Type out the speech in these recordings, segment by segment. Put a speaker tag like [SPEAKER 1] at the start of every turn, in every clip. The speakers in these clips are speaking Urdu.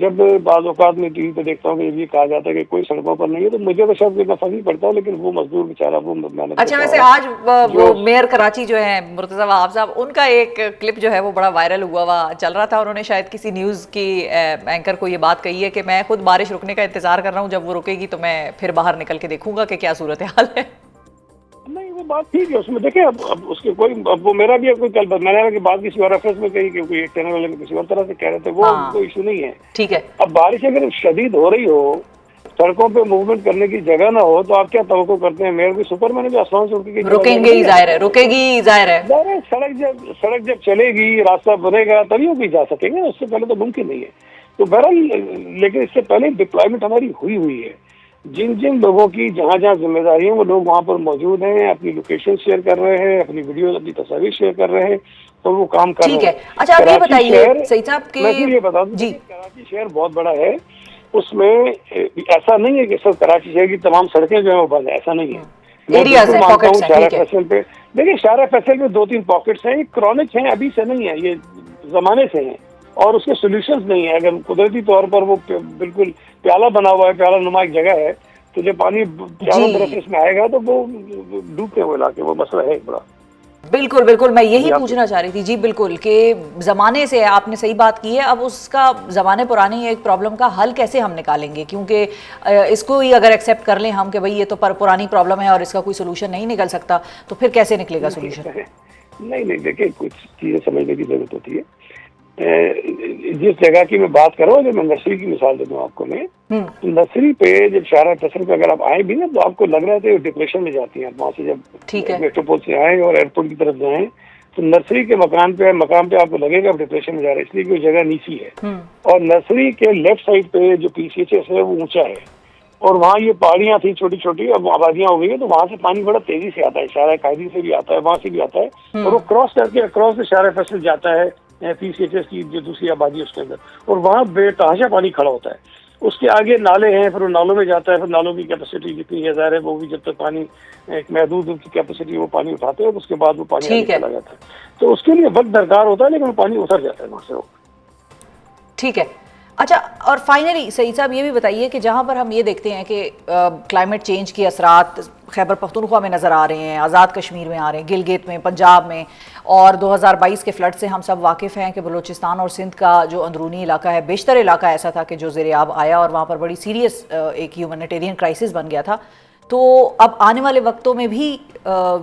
[SPEAKER 1] جب بعض اوقات میں ٹی وی پہ دیکھتا ہوں کہ یہ کہا جاتا ہے کہ کوئی سڑکوں پر نہیں ہے، تو مجھے تو شاید اتنا فرق نہیں پڑتا، لیکن وہ مزدور بیچارہ وہ محنت
[SPEAKER 2] اچھا،
[SPEAKER 1] کرتا
[SPEAKER 2] ویسے
[SPEAKER 1] ہوگا
[SPEAKER 2] آج وہ
[SPEAKER 1] جو
[SPEAKER 2] میئر کراچی جو ہیں مرتضی وہاب صاحب، ان کا ایک کلپ جو ہے وہ بڑا وائرل ہوا چل رہا تھا. انہوں نے شاید کسی نیوز کی اینکر کو یہ بات کہی ہے کہ میں خود بارش رکنے کا انتظار کر رہا ہوں، جب وہ رکے گی تو میں پھر باہر نکل کے دیکھوں گا کہ کیا صورتحال ہے.
[SPEAKER 1] نہیں، وہ بات ٹھیک ہے، اس میں دیکھیں اب اس کے کوئی، اب وہ میرا بھی کوئی کل میں نے بات کسی اور ریفرنس میں کہی کہ کوئی ایک چینل والے میں کسی اور طرح سے کہہ رہے تھے، وہ
[SPEAKER 2] ہاں
[SPEAKER 1] کوئی ایشو نہیں ہے.
[SPEAKER 2] ٹھیک ہے.
[SPEAKER 1] اب بارش اگر شدید ہو رہی ہو، سڑکوں پہ موومنٹ کرنے کی جگہ نہ ہو، تو آپ کیا توقع کرتے ہیں میئر بھی سپر مین بھی آسمان سے اٹھ کے
[SPEAKER 2] رکیں گے ہی، ظاہر ہے رکے گی، ظاہر ہے.
[SPEAKER 1] سڑک جب چلے گی، راستہ بنے گا تبھی وہ بھی جا سکیں گے، اس سے پہلے تو ممکن نہیں ہے. تو بہرحال لیکن اس سے پہلے ڈپلائمنٹ ہماری ہوئی ہے. جن لوگوں کی جہاں جہاں ذمہ داری ہیں وہ لوگ وہاں پر موجود ہیں، اپنی لوکیشن شیئر کر رہے ہیں، اپنی ویڈیوز، اپنی تصاویر شیئر کر رہے ہیں، تو وہ کام کر رہے
[SPEAKER 2] ٹھیک
[SPEAKER 1] ہیں.
[SPEAKER 2] ہے. اچھا آپ یہ
[SPEAKER 1] کراچی
[SPEAKER 2] بتائیے
[SPEAKER 1] شہر،
[SPEAKER 2] سعید صاحب کہ
[SPEAKER 1] میں پھر یہ بتا دوں
[SPEAKER 2] جی
[SPEAKER 1] کہ کراچی شہر بہت بڑا ہے، اس میں ایسا نہیں ہے کہ سب کراچی شہر کی تمام سڑکیں جو ہیں وہ بند ہیں، ایسا نہیں ہے. میں
[SPEAKER 2] ایریاز
[SPEAKER 1] بالکل
[SPEAKER 2] ہیں،
[SPEAKER 1] مانتا ہوں
[SPEAKER 2] پاکٹس ہیں.
[SPEAKER 1] شارع
[SPEAKER 2] ٹھیک ہے.
[SPEAKER 1] فیصل پہ، دیکھیں شارع فیصل میں 2-3 پاکٹس ہیں، یہ کرونک ہیں، ابھی سے نہیں ہے، یہ زمانے سے ہیں، اور اس کے سولوشنز نہیں ہیں. اگر قدرتی طور پر وہ بالکل پیالہ بنا ہوا ہے، پیالہ نما ایک جگہ ہے، تو جب پانی چاروں طرف سے
[SPEAKER 2] جی
[SPEAKER 1] اس میں آئے گا تو وہ ڈوبتے ہوئے علاقے، وہ مسئلہ ہے ایک بڑا.
[SPEAKER 2] بالکل بالکل، میں یہی
[SPEAKER 1] جی آپ
[SPEAKER 2] پوچھنا چاہ رہی تھی. جی بالکل، کہ زمانے سے آپ نے صحیح بات کی ہے، اب اس کا زمانے پرانی ایک پرابلم کا حل کیسے ہم نکالیں گے؟ کیونکہ اس کو ہی اگر ایکسیپٹ کر لیں ہم کہ بھئی یہ تو پرانی پرابلم ہے اور اس کا کوئی سولوشن نہیں نکل سکتا، تو پھر کیسے نکلے گا سولوشن؟
[SPEAKER 1] نہیں دیکھیں، کچھ چیزیں سمجھنے کی ضرورت ہوتی ہے. جس جگہ کی میں بات کر رہا ہوں، جب میں نرسری کی مثال دے دوں آپ کو، میں نرسری پہ جب شارع فیصل پہ اگر آپ آئیں بھی نا، تو آپ کو لگ رہا ہے ڈپریشن میں جاتی ہیں. آپ وہاں سے
[SPEAKER 2] ٹھیک
[SPEAKER 1] جب
[SPEAKER 2] ہے.
[SPEAKER 1] میٹرو پول سے آئیں اور ایئرپورٹ کی طرف جائیں، تو نرسری کے مقام پہ آپ کو لگے گا آپ ڈپریشن میں جا رہے ہیں، اس لیے کہ وہ جگہ نیچی ہے. اور نرسری کے لیفٹ سائڈ پہ جو پی سی ایچ ایس ہے وہ اونچا ہے، اور وہاں یہ پہاڑیاں تھیں چھوٹی چھوٹی، اب آبادیاں ہو گئی ہیں، تو وہاں سے پانی بڑا تیزی سے آتا ہے، شارع قائدی سے بھی آتا ہے، وہاں سے بھی آتا ہے، اور وہ کراس کر کے اکراس سے شارع فیصل جاتا ہے پی سی ایچ ایس کی جو دوسری آبادی ہے اس کے اندر، اور وہاں بے تحاشا پانی کھڑا ہوتا ہے. اس کے آگے نالے ہیں، پھر وہ نالوں میں جاتا ہے، پھر نالوں کی کیپیسٹی جتنی ہے ظاہر ہے وہ بھی جب تک پانی ایک محدود کی کیپیسٹی وہ پانی اٹھاتے ہیں، اور اس کے بعد وہ پانی آگے چلا جاتا ہے. تو اس کے لیے وقت درکار ہوتا ہے، لیکن وہ پانی اتر جاتا ہے وہاں سے.
[SPEAKER 2] ٹھیک ہے. اچھا، اور فائنلی سعید صاحب یہ بھی بتائیے کہ جہاں پر ہم یہ دیکھتے ہیں کہ کلائمیٹ چینج کے اثرات خیبر پختونخوا میں نظر آ رہے ہیں، آزاد کشمیر میں آ رہے ہیں، گلگت میں، پنجاب میں، اور 2022 کے فلڈ سے ہم سب واقف ہیں کہ بلوچستان اور سندھ کا جو اندرونی علاقہ ہے، بیشتر علاقہ ایسا تھا کہ جو زیر آب آیا اور وہاں پر بڑی سیریس ایک ہیومینیٹیرین کرائسس بن گیا تھا. تو اب آنے والے وقتوں میں بھی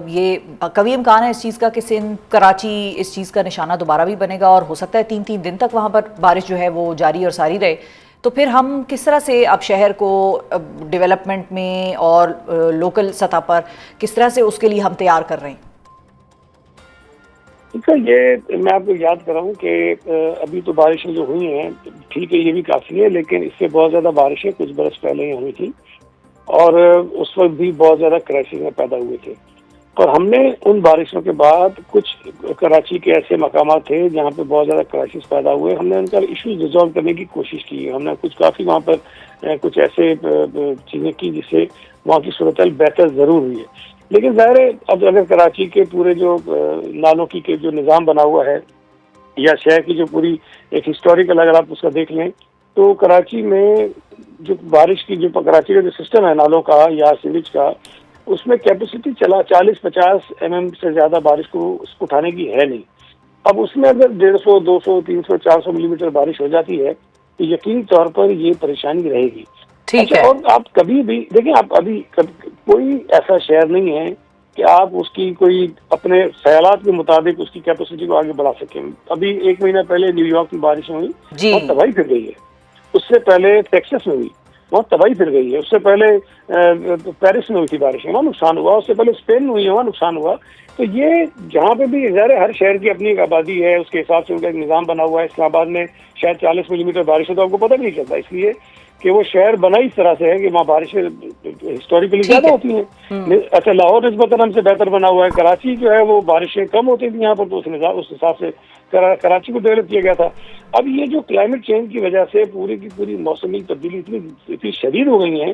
[SPEAKER 2] یہ قوی امکان ہے اس چیز کا کہ سندھ، کراچی اس چیز کا نشانہ دوبارہ بھی بنے گا، اور ہو سکتا ہے 3 دن تک وہاں پر بارش جو ہے وہ جاری اور ساری رہے. تو پھر ہم کس طرح سے اب شہر کو ڈیولپمنٹ میں اور لوکل سطح پر کس طرح سے اس کے لیے ہم تیار کر رہے ہیں؟
[SPEAKER 1] یہ میں آپ کو یاد کر رہا ہوں کہ ابھی تو بارشیں جو ہوئی ہیں ٹھیک ہے، یہ بھی کافی ہے، لیکن اس سے بہت زیادہ بارشیں کچھ برس پہلے ہی ہوئی تھی، اور اس وقت بھی بہت زیادہ کرائسس میں پیدا ہوئے تھے. اور ہم نے ان بارشوں کے بعد کچھ کراچی کے ایسے مقامات تھے جہاں پہ بہت زیادہ کرائسس پیدا ہوئے، ہم نے ان کا ایشوز ریزالو کرنے کی کوشش کی. ہم نے کافی وہاں پر کچھ ایسے چیزیں کی جس سے وہاں کی صورتحال بہتر ضرور ہوئی ہے. لیکن ظاہر ہے اب اگر کراچی کے پورے جو نالوں کی کے جو نظام بنا ہوا ہے، یا شہر کی جو پوری ایک ہسٹوریکل اگر آپ اس کا دیکھ لیں، تو کراچی میں جو بارش کی جو کراچی کا جو سسٹم ہے نالوں کا یا سیویج کا، اس میں کیپیسٹی 40-50 mm سے زیادہ بارش کو اٹھانے کی ہے نہیں. اب اس میں اگر 150, 200, 300, 400 ملی میٹر بارش ہو جاتی ہے تو یقینی طور پر یہ پریشانی رہے گی.
[SPEAKER 2] ٹھیک ہے.
[SPEAKER 1] اور آپ کبھی بھی دیکھیں، آپ ابھی کوئی ایسا شہر نہیں ہے کہ آپ اس کی کوئی اپنے خیالات کے مطابق اس کی کیپیسٹی کو آگے بڑھا سکیں. ابھی 1 مہینہ پہلے نیو یارک میں بارشیں ہوئی، بہت تباہی پھر گئی ہے. اس سے پہلے ٹیکساس میں ہوئی، بہت تباہی پھر گئی ہے. اس سے پہلے پیرس میں ہوئی تھی بارشیں، وہاں نقصان ہوا. اس سے پہلے اسپین میں ہوئی ہے، وہاں نقصان ہوا. تو یہ جہاں پہ بھی ظاہر ہر شہر کی اپنی ایک آبادی ہے، اس کے حساب سے ان کا ایک نظام بنا ہوا ہے. اسلام آباد میں شاید 40 ملی میٹر بارش ہے تو آپ کو پتہ نہیں چلتا، اس لیے کہ وہ شہر بنا اس طرح سے ہے کہ وہاں بارشیں ہسٹوریکلی زیادہ ہوتی ہیں. اچھا، لاہور نسبتاً ہم سے بہتر بنا ہوا ہے. کراچی جو ہے وہ بارشیں کم ہوتی تھیں یہاں پر، تو اس حساب سے کراچی کو ڈیولپ کیا گیا تھا. اب یہ جو کلائمیٹ چینج کی وجہ سے پوری کی پوری موسمی تبدیلی اتنی شدید ہو گئی ہیں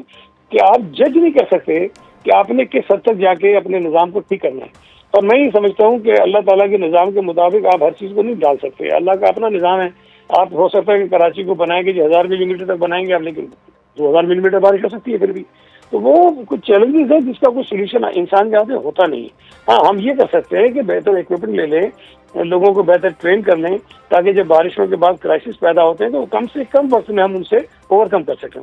[SPEAKER 1] کہ آپ جج نہیں کر سکتے کہ آپ نے کس حد تک جا کے اپنے نظام کو ٹھیک کرنا ہے. اور میں یہ سمجھتا ہوں کہ اللہ تعالیٰ کے نظام کے مطابق آپ ہر چیز کو نہیں ڈال سکتے. اللہ کا اپنا نظام ہے. آپ ہو سکتا ہے کہ کراچی کو بنائیں گے 1000 ملی میٹر تک بنائیں گے آپ، لیکن 2000 ملی میٹر بارش ہو سکتی ہے پھر بھی. تو وہ کچھ چیلنجز ہیں جس کا کوئی سولوشن انسان کے ہاتھ میں ہوتا نہیں. ہاں ہم یہ کر سکتے ہیں کہ بہتر اکوپمنٹ لے لیں، لوگوں کو بہتر ٹرین کر لیں، تاکہ جب بارشوں کے بعد کرائسس پیدا ہوتے ہیں تو کم سے کم وقت میں ہم ان سے اوور کم کر سکیں.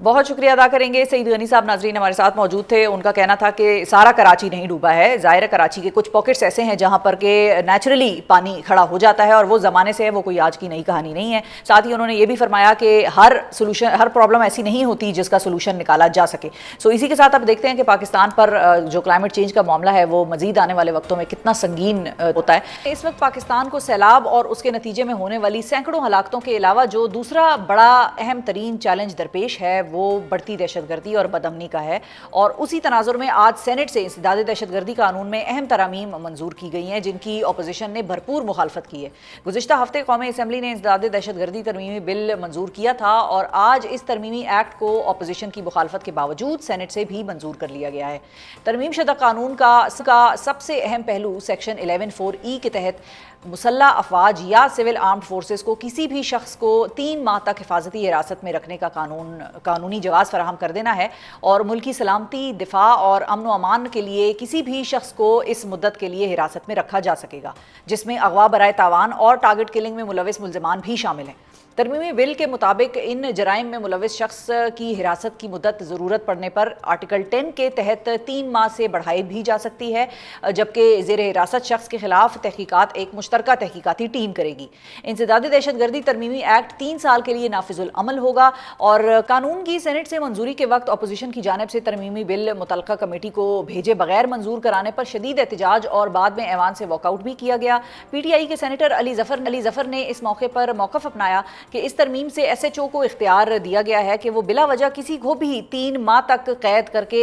[SPEAKER 2] بہت شکریہ ادا کریں گے. سعید غنی صاحب ناظرین ہمارے ساتھ موجود تھے. ان کا کہنا تھا کہ سارا کراچی نہیں ڈوبا ہے، ظاہر ہے کراچی کے کچھ پاکٹس ایسے ہیں جہاں پر کہ نیچرلی پانی کھڑا ہو جاتا ہے اور وہ زمانے سے ہے، وہ کوئی آج کی نئی کہانی نہیں ہے. ساتھ ہی انہوں نے یہ بھی فرمایا کہ ہر پرابلم ایسی نہیں ہوتی جس کا سولوشن نکالا جا سکے. سو اسی کے ساتھ اب دیکھتے ہیں کہ پاکستان پر جو کلائمیٹ چینج کا معاملہ ہے وہ مزید آنے والے وقتوں میں کتنا سنگین ہوتا ہے. اس وقت پاکستان کو سیلاب اور اس کے نتیجے میں ہونے والی سینکڑوں ہلاکتوں کے علاوہ جو دوسرا بڑا اہم ترین چیلنج درپیش ہے وہ بڑھتی دہشت گردی اور بدامنی کا ہے. اور اسی تناظر میں آج سینٹ سے انسداد دہشت گردی قانون میں اہم ترامیم منظور کی گئی ہیں جن کی اپوزیشن نے بھرپور مخالفت کی ہے. گزشتہ ہفتے قومی اسمبلی نے انسداد دہشت گردی ترمیمی بل منظور کیا تھا اور آج اس ترمیمی ایکٹ کو اپوزیشن کی مخالفت کے باوجود سینٹ سے بھی منظور کر لیا گیا ہے. ترمیم شدہ قانون کا سب سے اہم پہلو سیکشن 11(4)E کے تحت مسلح افواج یا سول آرمڈ فورسز کو کسی بھی شخص کو 3 ماہ تک حفاظتی حراست میں رکھنے کا قانونی جواز فراہم کر دینا ہے اور ملکی سلامتی، دفاع اور امن و امان کے لیے کسی بھی شخص کو اس مدت کے لیے حراست میں رکھا جا سکے گا، جس میں اغوا برائے تاوان اور ٹارگٹ کلنگ میں ملوث ملزمان بھی شامل ہیں. ترمیمی بل کے مطابق ان جرائم میں ملوث شخص کی حراست کی مدت ضرورت پڑنے پر آرٹیکل 10 کے تحت 3 ماہ سے بڑھائی بھی جا سکتی ہے، جبکہ زیر حراست شخص کے خلاف تحقیقات ایک مشترکہ تحقیقاتی ٹیم کرے گی. انسداد دہشت گردی ترمیمی ایکٹ 3 سال کے لیے نافذ العمل ہوگا اور قانون کی سینٹ سے منظوری کے وقت اپوزیشن کی جانب سے ترمیمی بل متعلقہ کمیٹی کو بھیجے بغیر منظور کرانے پر شدید احتجاج اور بعد میں ایوان سے واک آؤٹ بھی کیا گیا. پی ٹی آئی کے سینیٹر علی ظفر نے اس موقع پر موقف اپنایا کہ اس ترمیم سے ایس ایچ او کو اختیار دیا گیا ہے کہ وہ بلا وجہ کسی کو بھی 3 ماہ تک قید کر کے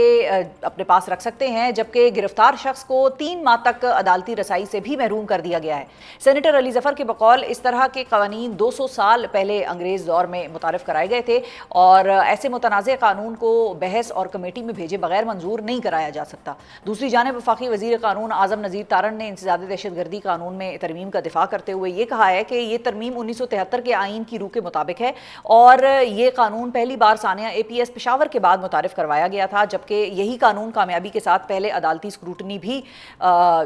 [SPEAKER 2] اپنے پاس رکھ سکتے ہیں، جبکہ گرفتار شخص کو 3 ماہ تک عدالتی رسائی سے بھی محروم کر دیا گیا ہے. سینیٹر علی ظفر کے بقول اس طرح کے قوانین 200 سال پہلے انگریز دور میں متعارف کرائے گئے تھے اور ایسے متنازع قانون کو بحث اور کمیٹی میں بھیجے بغیر منظور نہیں کرایا جا سکتا. دوسری جانب وفاقی وزیر قانون اعظم نذیر تارڑ نے انسداد دہشت گردی قانون میں ترمیم کا دفاع کرتے ہوئے یہ کہا ہے کہ یہ ترمیم 1973 کے آئین کی روح کے مطابق ہے اور یہ قانون پہلی بار ثانیہ APS پشاور کے بعد متعارف کروایا گیا تھا، جبکہ یہی قانون کامیابی کے ساتھ پہلے عدالتی اسکروٹنی بھی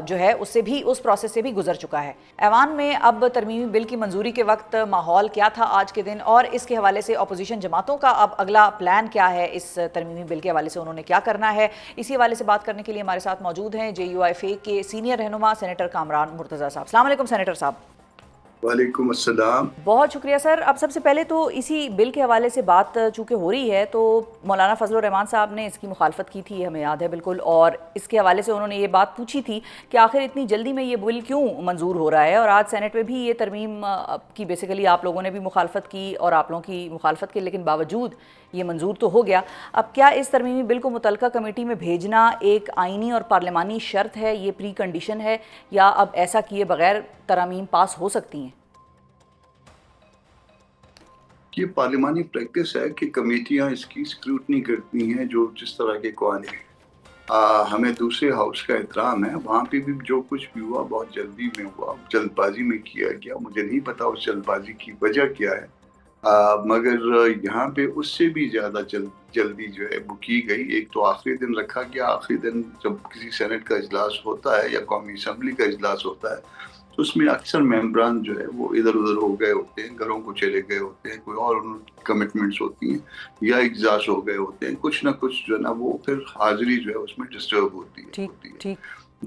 [SPEAKER 2] جو ہے اس پروسیس سے بھی گزر چکا ہے. ایوان میں اب ترمیمی بل کی منظوری کے وقت ماحول کیا تھا آج کے دن اور اس کے حوالے سے اپوزیشن جماعتوں کا اب اگلا پلان کیا ہے، اس ترمیمی بل کے حوالے سے انہوں نے کیا کرنا ہے، اسی حوالے سے بات کرنے کے لیے ہمارے ساتھ موجود ہیں JUIFA کے سینئر رہنما سینیٹر کامران مرتضیٰ صاحب. السلام علیکم سینیٹر صاحب.
[SPEAKER 3] وعلیکم السلام.
[SPEAKER 2] بہت شکریہ سر. اب سب سے پہلے تو اسی بل کے حوالے سے بات چونکہ ہو رہی ہے تو مولانا فضل الرحمان صاحب نے اس کی مخالفت کی تھی، ہمیں یاد ہے بالکل، اور اس کے حوالے سے انہوں نے یہ بات پوچھی تھی کہ آخر اتنی جلدی میں یہ بل کیوں منظور ہو رہا ہے، اور آج سینٹ میں بھی یہ ترمیم کی بیسیکلی آپ لوگوں نے بھی مخالفت کی اور آپ لوگوں کی مخالفت کے لیکن باوجود یہ منظور تو ہو گیا. اب کیا اس ترمیمی بل کو متعلقہ کمیٹی میں بھیجنا ایک آئینی اور پارلیمانی شرط ہے، یہ پری کنڈیشن ہے، یا اب ایسا کیے بغیر ترامیم پاس ہو سکتی ہیں؟
[SPEAKER 3] یہ پارلیمانی پریکٹس ہے کہ کمیٹیاں اس کی اسکروٹنی کرتی ہیں جو جس طرح کے قوانین. ہمیں دوسرے ہاؤس کا احترام ہے، وہاں پہ بھی جو کچھ بھی ہوا بہت جلدی میں ہوا، جلد بازی میں کیا گیا. مجھے نہیں پتا اس جلد بازی کی وجہ کیا ہے، مگر یہاں پہ اس سے بھی زیادہ جلدی جو ہے وہ کی گئی. ایک تو آخری دن رکھا گیا، آخری دن جب کسی سینٹ کا اجلاس ہوتا ہے یا قومی اسمبلی کا اجلاس ہوتا ہے تو اس میں اکثر ممبران جو ہے وہ ادھر ادھر ہو گئے ہوتے ہیں، گھروں کو چلے گئے ہوتے ہیں، کوئی اور کمٹمنٹس ہوتی ہیں یا اجلاس ہو گئے ہوتے ہیں، کچھ نہ کچھ جو ہے نا وہ پھر حاضری جو ہے اس میں ڈسٹرب ہوتی ہے.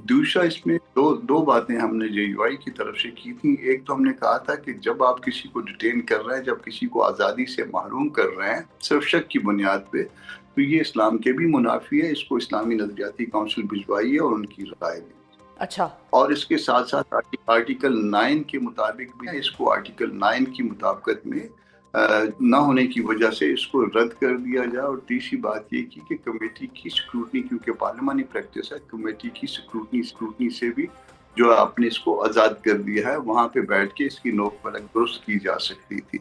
[SPEAKER 3] دوسرا اس میں دو باتیں ہم نے JUI کی طرف سے کی تھیں. ایک تو ہم نے کہا تھا کہ جب آپ کسی کو ڈیٹین کر رہے ہیں، جب کسی کو آزادی سے محروم کر رہے ہیں صرف شک کی بنیاد پہ، تو یہ اسلام کے بھی منافی ہے. اس کو اسلامی نظریاتی کونسل بھجوائیے اور ان کی رائے دیں.
[SPEAKER 2] اچھا.
[SPEAKER 3] اور اس کے ساتھ ساتھ آرٹیکل 9 کے مطابق بھی اس کو آرٹیکل 9 کی مطابقت میں نہ ہونے کی وجہ سے اس کو رد کر دیا جائے. اور تیسری بات یہ کی کہ کمیٹی کی سکروٹنی، کیونکہ پارلیمانی پریکٹس ہے، کمیٹی کی سکروٹنی سے بھی جو آپ نے اس کو آزاد کر دیا ہے، وہاں پہ بیٹھ کے اس کی نوک پلک درست کی جا سکتی تھی.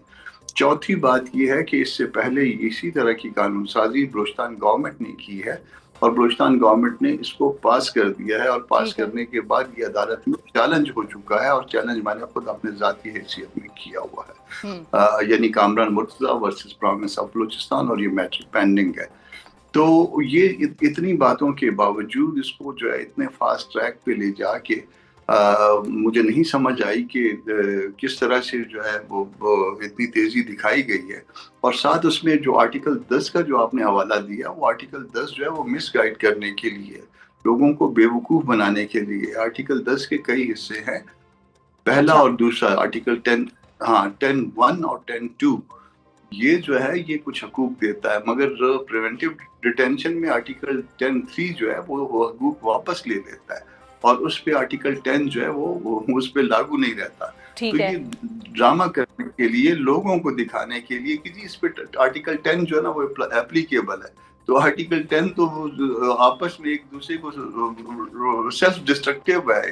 [SPEAKER 3] چوتھی بات یہ ہے کہ اس سے پہلے اسی طرح کی قانون سازی بلوچستان گورنمنٹ نے کی ہے اور بلوچستان گورنمنٹ نے اس کو پاس کر دیا ہے، اور پاس کرنے کے بعد یہ عدالت میں چیلنج ہو چکا ہے، اور چیلنج میں نے خود اپنے ذاتی حیثیت میں کیا ہوا ہے، یعنی Kamran Murtaza versus province of Balochistan, اور یہ میٹر پینڈنگ ہے۔ تو یہ اتنی باتوں کے باوجود اس کو جو ہے اتنے فاسٹ ٹریک پہ لے جا کے مجھے نہیں سمجھ آئی کہ کس طرح سے جو ہے وہ اتنی تیزی دکھائی گئی ہے، اور ساتھ اس میں جو آرٹیکل 10 کا جو آپ نے حوالہ دیا، وہ آرٹیکل 10 جو ہے وہ مس گائیڈ کرنے کے لیے، لوگوں کو بیوقوف بنانے کے لیے۔ آرٹیکل 10 کے کئی حصے ہیں، پہلا اور دوسرا آرٹیکل 10(1) اور 10(2) یہ جو ہے یہ کچھ حقوق دیتا ہے، مگر پریونٹیو ڈیٹینشن میں آرٹیکل 10(3) جو ہے وہ حقوق واپس لے لیتا ہے، اور اس پہ آرٹیکل 10 جو ہے وہ اس پہ لاگو نہیں رہتا۔ تو یہ ڈرامہ کرنے کے لیے، لوگوں کو دکھانے کے لیے کہ جی اس پہ آرٹیکل 10 جو ہے نا وہ اپلیکیبل ہے، تو آرٹیکل 10 تو آپس میں ایک دوسرے کو سیلف ڈسٹرکٹیو ہے۔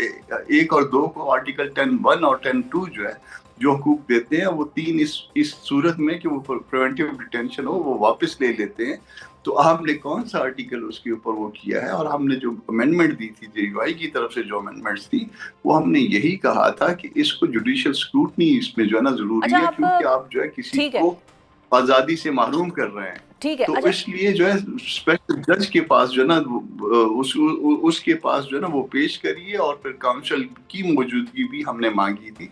[SPEAKER 3] 1 اور 2 کو آرٹیکل 10(1) اور 10(2) جو ہے جو حقوق دیتے ہیں، وہ 3 اس صورت میں کہ وہ پریونٹیو ڈیٹینشن ہو وہ واپس لے لیتے ہیں۔ تو ہم نے کون سا آرٹیکل اس کے اوپر وہ کیا ہے، اور ہم نے جو امینڈمنٹ دی تھی JUI کی طرف سے، جو امینڈمنٹس تھی، وہ ہم نے یہی کہا تھا کہ اس کو جوڈیشل اسکروٹنی اس میں جو ہے نا ضروری ہے، کیونکہ آپ جو ہے کسی کو آزادی سے محروم کر رہے ہیں، تو اس لیے جو ہے اسپیشل جج کے پاس جو ہے نا اس کے پاس جو ہے نا وہ پیش کریے، اور پھر کاؤنسل کی موجودگی بھی ہم نے مانگی تھی،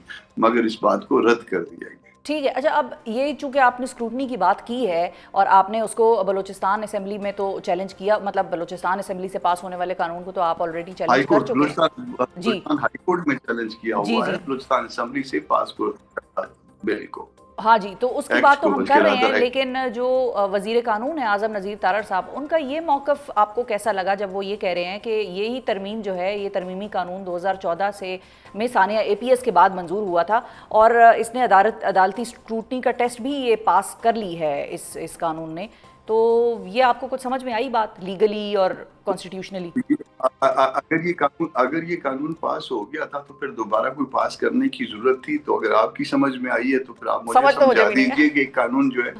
[SPEAKER 3] مگر اس بات کو رد کر دیا گیا۔
[SPEAKER 2] ٹھیک ہے، اچھا اب یہ چونکہ آپ نے اسکروٹنی کی بات کی ہے اور آپ نے اس کو بلوچستان اسمبلی میں تو چیلنج کیا، مطلب بلوچستان اسمبلی سے پاس ہونے والے قانون کو تو آپ آلریڈی چیلنج کر چکے ہیں۔
[SPEAKER 3] بلوچستان ہائی کورٹ میں چیلنج کیا ہوا ہے، بلوچستان اسمبلی سے پاس کو بل کو۔
[SPEAKER 2] ہاں جی، تو اس کی بات تو ہم کر رہے ہیں، لیکن جو وزیر قانون ہے اعظم نذیر تارڑ صاحب، ان کا یہ موقف آپ کو کیسا لگا جب وہ یہ کہہ رہے ہیں کہ یہی ترمیم جو ہے، یہ ترمیمی قانون 2014 سے میں ثانیہ APS کے بعد منظور ہوا تھا، اور اس نے عدالتی اسکروٹنی کا ٹیسٹ بھی یہ پاس کر لی ہے اس قانون نے، تو یہ آپ کو کچھ سمجھ میں آئی بات لیگلی اور کانسٹیٹیوشنلی؟
[SPEAKER 3] اگر یہ قانون پاس ہو گیا تھا تو پھر دوبارہ کوئی پاس کرنے کی ضرورت تھی، تو اگر آپ کی سمجھ میں آئی ہے تو پھر آپ مجھے سمجھا دیجئے کہ قانون جو ہے،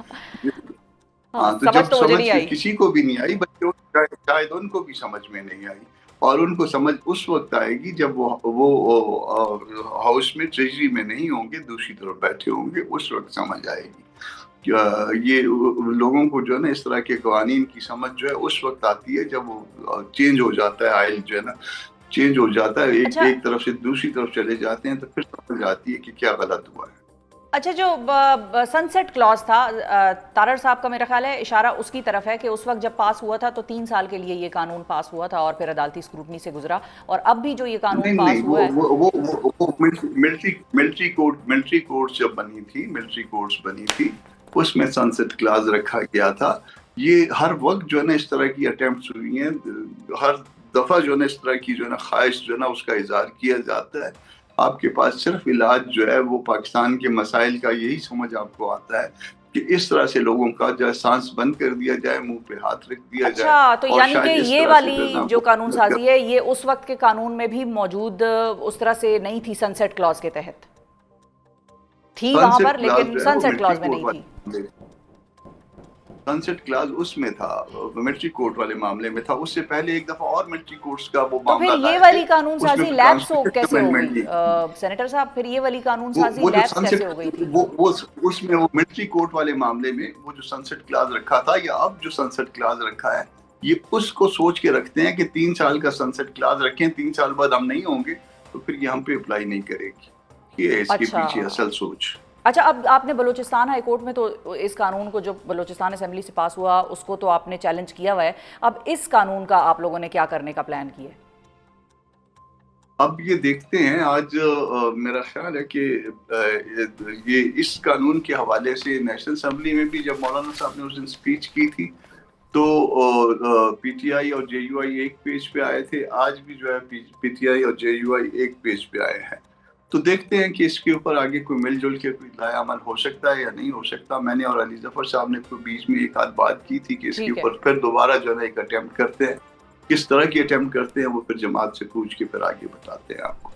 [SPEAKER 3] تو جب سمجھ کسی کو بھی نہیں آئی، بلکہ شاید ان کو بھی سمجھ میں نہیں آئی، اور ان کو سمجھ اس وقت آئے گی جب وہ ہاؤس میں ٹریجری میں نہیں ہوں گے، دوسری طرف بیٹھے ہوں گے، اس وقت سمجھ آئے گی۔ یہ لوگوں کو جو ہے نا اس طرح کے قوانین کی سمجھ جو ہے اس وقت آتی ہے جب وہ چینج ہو جاتا ہے، آئل جو ہے نا چینج ہو جاتا ہے، ایک طرف سے دوسری طرف چلے جاتے ہیں، تو پھر سمجھ آتی ہے کہ کیا غلط ہوا ہے۔
[SPEAKER 2] اچھا، جو سن سیٹ کلاز تھا، تارڑ صاحب کا میرا خیال ہے اشارہ اس کی طرف ہے کہ اس وقت جب پاس ہوا تھا تو 3 سال کے لیے یہ قانون پاس ہوا تھا اور پھر عدالتی اسکروٹنی سے گزرا، اور اب بھی جو یہ قانون پاس ہوا ہے
[SPEAKER 3] وہ ملٹری کورٹس جب بنی تھی اس میں سن سیٹ کلاز رکھا گیا تھا۔ یہ ہر وقت جو ہے نا اس طرح کی اٹیمپٹس ہوئی ہیں، ہر دفعہ جو ہے نا اس طرح کی جو ہے نا خواہش جو ہے نا اس کا اظہار کیا جاتا ہے۔ آپ کے پاس صرف علاج جو ہے وہ پاکستان کے مسائل کا یہی سمجھ آپ کو آتا ہے کہ اس طرح سے لوگوں کا جو ہے سانس بند کر دیا جائے، منہ پہ ہاتھ رکھ دیا جائے۔
[SPEAKER 2] اچھا، تو یعنی کہ یہ والی جو قانون سازی ہے یہ اس وقت کے قانون میں بھی موجود اس طرح سے نہیں تھی، سن سیٹ کلاز کے تحت تھی وہاں پر، لیکن سن سیٹ کلاز میں نہیں تھی۔
[SPEAKER 3] سن سیٹ کلاز اس میں تھا، ملٹری کورٹ والے معاملے میں تھا، اس سے پہلے ایک دفعہ اور ملٹری کورٹس کا وہ معاملہ تھا۔
[SPEAKER 2] تو پھر یہ والی قانون سازی لیپس کیسے ہو گئی سینیٹر صاحب؟ پھر یہ والی قانون سازی لیپس کیسے ہو گئی تھی؟
[SPEAKER 3] اس میں وہ ملٹری کورٹ والے معاملے میں وہ جو سن سیٹ کلاز رکھا تھا، یا اب جو سن سیٹ کلاز رکھا ہے، یہ اس کو سوچ کے رکھتے ہیں کہ 3 سال کا سن سیٹ کلاز رکھیں، 3 سال بعد ہم نہیں ہوں گے تو پھر یہ ہم پہ اپلائی نہیں کرے گی۔ یہ اس کے پیچھے اصل سوچ۔
[SPEAKER 2] اچھا، اب آپ نے بلوچستان ہائی کورٹ میں تو اس قانون کو جو بلوچستان اسمبلی سے پاس ہوا اس کو تو آپ نے چیلنج کیا ہوا ہے، اب اس قانون کا آپ لوگوں نے کیا کرنے کا پلان کیا ہے؟
[SPEAKER 3] اب یہ دیکھتے ہیں، آج میرا خیال ہے کہ یہ اس قانون کے حوالے سے نیشنل اسمبلی میں بھی جب مولانا صاحب نے اس دن اسپیچ کی تھی تو PTI اور JUI ایک پیج پہ آئے تھے، آج بھی جو ہے PTI اور JUI ایک پیج پہ آئے ہیں۔ تو دیکھتے ہیں کہ اس کے اوپر آگے کوئی مل جل کے کوئی لائے عمل ہو سکتا ہے یا نہیں ہو سکتا۔ میں نے اور علی ظفر صاحب نے کوئی بیچ میں ایک آدھ بات کی تھی کہ اس کے اوپر پھر دوبارہ جو ہے ایک اٹیمپٹ کرتے ہیں، کس طرح کی اٹیمپٹ کرتے ہیں وہ پھر جماعت سے پوچھ کے پھر آگے بتاتے ہیں آپ کو۔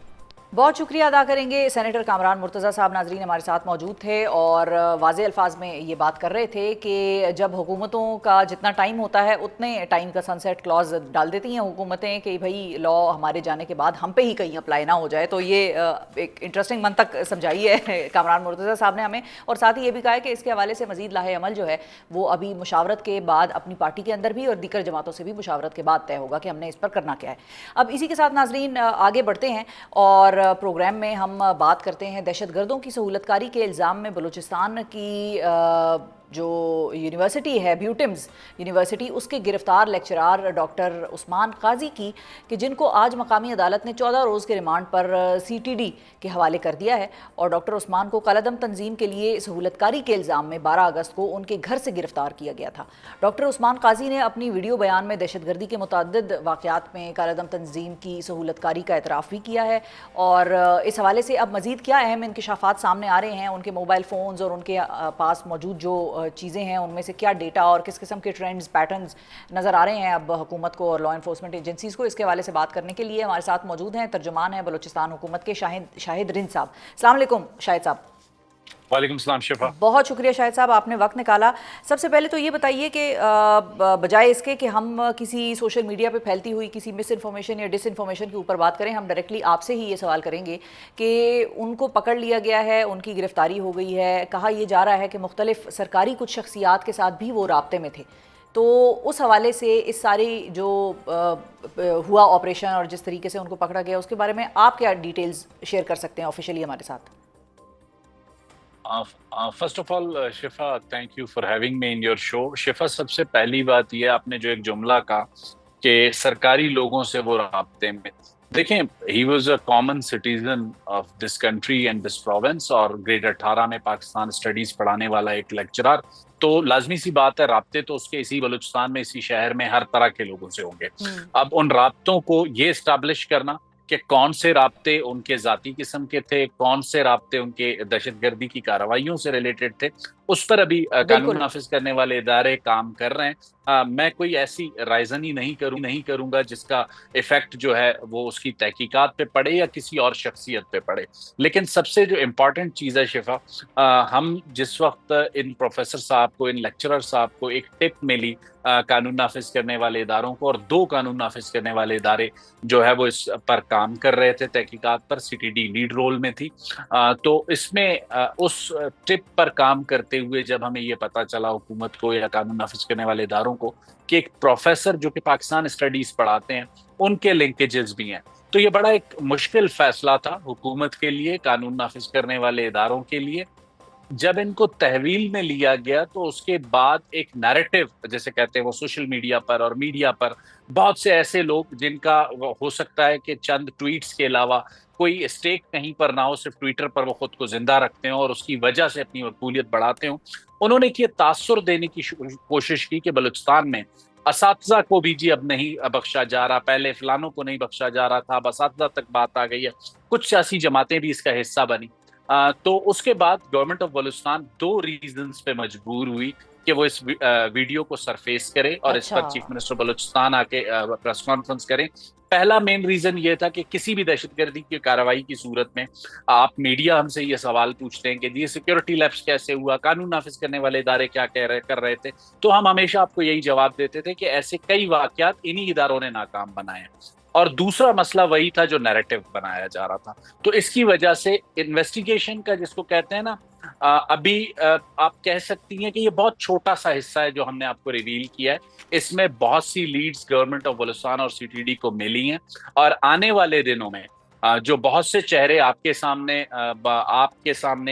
[SPEAKER 2] بہت شکریہ ادا کریں گے سینیٹر کامران مرتضیٰ صاحب. ناظرین ہمارے ساتھ موجود تھے اور واضح الفاظ میں یہ بات کر رہے تھے کہ جب حکومتوں کا جتنا ٹائم ہوتا ہے اتنے ٹائم کا سن سیٹ کلاز ڈال دیتی ہیں حکومتیں کہ بھائی لا ہمارے جانے کے بعد ہم پہ ہی کہیں اپلائی نہ ہو جائے. تو یہ ایک انٹرسٹنگ منطق سمجھائی ہے کامران مرتضیٰ صاحب نے ہمیں, اور ساتھ ہی یہ بھی کہا ہے کہ اس کے حوالے سے مزید لاہ عمل جو ہے وہ ابھی مشاورت کے بعد اپنی پارٹی کے اندر بھی اور دیگر جماعتوں سے بھی مشاورت کے بعد طے ہوگا کہ ہم نے اس پر کرنا کیا ہے. اب اسی کے ساتھ ناظرین آگے بڑھتے ہیں اور پروگرام میں ہم بات کرتے ہیں دہشت گردوں کی سہولت کاری کے الزام میں بلوچستان کی جو یونیورسٹی ہے بیوٹمز یونیورسٹی, اس کے گرفتار لیکچرار ڈاکٹر عثمان قاضی کی, کہ جن کو آج مقامی عدالت نے 14 روز کے ریمانڈ پر سی ٹی ڈی کے حوالے کر دیا ہے. اور ڈاکٹر عثمان کو کالعدم تنظیم کے لیے سہولت کاری کے الزام میں 12 اگست کو ان کے گھر سے گرفتار کیا گیا تھا. ڈاکٹر عثمان قاضی نے اپنی ویڈیو بیان میں دہشت گردی کے متعدد واقعات میں کالعدم تنظیم کی سہولت کاری کا اعتراف بھی کیا ہے, اور اس حوالے سے اب مزید کیا اہم انکشافات سامنے آ رہے ہیں, ان کے موبائل فونز اور ان کے پاس موجود جو چیزیں ہیں ان میں سے کیا ڈیٹا اور کس قسم کے ٹرینڈز پیٹرنز نظر آ رہے ہیں اب حکومت کو اور لا انفورسمنٹ ایجنسیز کو, اس کے حوالے سے بات کرنے کے لیے ہمارے ساتھ موجود ہیں ترجمان ہیں بلوچستان حکومت کے شاہد رند صاحب. السلام علیکم شاہد صاحب.
[SPEAKER 4] وعلیکم السلام شفا.
[SPEAKER 2] بہت شکریہ شاہد صاحب, آپ نے وقت نکالا. سب سے پہلے تو یہ بتائیے کہ بجائے اس کے کہ ہم کسی سوشل میڈیا پہ پھیلتی ہوئی کسی مس انفارمیشن یا ڈس انفارمیشن کے اوپر بات کریں, ہم ڈائریکٹلی آپ سے ہی یہ سوال کریں گے کہ ان کو پکڑ لیا گیا ہے, ان کی گرفتاری ہو گئی ہے, کہا یہ جا رہا ہے کہ مختلف سرکاری کچھ شخصیات کے ساتھ بھی وہ رابطے میں تھے, تو اس حوالے سے اس ساری جو ہوا آپریشن اور جس طریقے سے ان کو پکڑا گیا اس کے بارے میں آپ کیا ڈیٹیلز شیئر کر سکتے ہیں آفیشیلی ہمارے ساتھ؟
[SPEAKER 4] فرسٹ آف آل شفا, thank you for having me in your show. شفا, سب سے پہلی بات یہ آپ نے جو ایک جملہ کہا کہ سرکاری لوگوں سے وہ رابطے میں, دیکھیں he was a common citizen of this country and this province, اور گریڈ 18 میں پاکستان اسٹڈیز پڑھانے والا ایک لیکچرر, تو لازمی سی بات ہے رابطے تو اس کے اسی بلوچستان میں اسی شہر میں ہر طرح کے لوگوں سے ہوں گے. اب ان رابطوں کو یہ اسٹیبلش کرنا کہ کون سے رابطے ان کے ذاتی قسم کے تھے, کون سے رابطے ان کے دہشت گردی کی کارروائیوں سے ریلیٹڈ تھے, اس پر ابھی قانون نافذ کرنے والے ادارے کام کر رہے ہیں. میں کوئی ایسی رائزنی نہیں کروں گا جس کا ایفیکٹ جو ہے وہ اس کی تحقیقات پہ پڑے یا کسی اور شخصیت پہ پڑے. لیکن سب سے جو امپورٹنٹ چیز ہے شفا, ہم جس وقت ان پروفیسر صاحب کو, ان لیکچرر صاحب کو ایک ٹپ ملی قانون نافذ کرنے والے اداروں کو, اور 2 قانون نافذ کرنے والے ادارے جو ہے وہ اس پر کام کر رہے تھے تحقیقات پر, C T D lead role میں تھی, تو اس میں اس ٹپ پر کام کرتے ہوئے جب ہمیں یہ پتا چلا حکومت کو یا قانون نافذ کرنے والے اداروں کو کہ ایک پروفیسر جو کہ پاکستان اسٹڈیز پڑھاتے ہیں ان کے لنکیجز بھی ہیں, تو یہ بڑا ایک مشکل فیصلہ تھا حکومت کے لیے, قانون نافذ کرنے والے اداروں کے لیے. جب ان کو تحویل میں لیا گیا تو اس کے بعد ایک نیریٹو جیسے کہتے ہیں وہ سوشل میڈیا پر اور میڈیا پر بہت سے ایسے لوگ جن کا ہو سکتا ہے کہ چند ٹویٹس کے علاوہ کوئی اسٹیک کہیں پر نہ ہو, صرف ٹویٹر پر وہ خود کو زندہ رکھتے ہوں اور اس کی وجہ سے اپنی مقبولیت بڑھاتے ہوں, انہوں نے یہ تاثر دینے کی کوشش کی کہ بلوچستان میں اساتذہ کو بھی جی اب نہیں بخشا جا رہا, پہلے فلانوں کو نہیں بخشا جا رہا تھا, اب اساتذہ تک بات آ گئی ہے. کچھ سیاسی جماعتیں بھی اس کا حصہ بنی. تو اس کے بعد گورنمنٹ آف بلوچستان 2 ریزنز پہ مجبور ہوئی کہ وہ اس ویڈیو کو سرفیس کرے اور اس پر چیف منسٹر بلوچستان آ کے پریس کانفرنس کریں. پہلا مین ریزن یہ تھا کہ کسی بھی دہشت گردی کی کارروائی کی صورت میں آپ میڈیا ہم سے یہ سوال پوچھتے ہیں کہ یہ سیکورٹی لیپس کیسے ہوا, قانون نافذ کرنے والے ادارے کیا کر رہے تھے, تو ہم ہمیشہ آپ کو یہی جواب دیتے تھے کہ ایسے کئی واقعات انہی اداروں نے ناکام بنائے. اور دوسرا مسئلہ وہی تھا جو نیریٹو بنایا جا رہا تھا. تو اس کی وجہ سے انویسٹیگیشن کا جس کو کہتے ہیں نا, ابھی آپ کہہ سکتی ہیں کہ یہ بہت چھوٹا سا حصہ ہے جو ہم نے آپ کو ریویل کیا ہے. اس میں بہت سی لیڈز گورنمنٹ آف بلوچستان اور سی ٹی ڈی کو ملی ہیں, اور آنے والے دنوں میں جو بہت سے چہرے آپ کے سامنے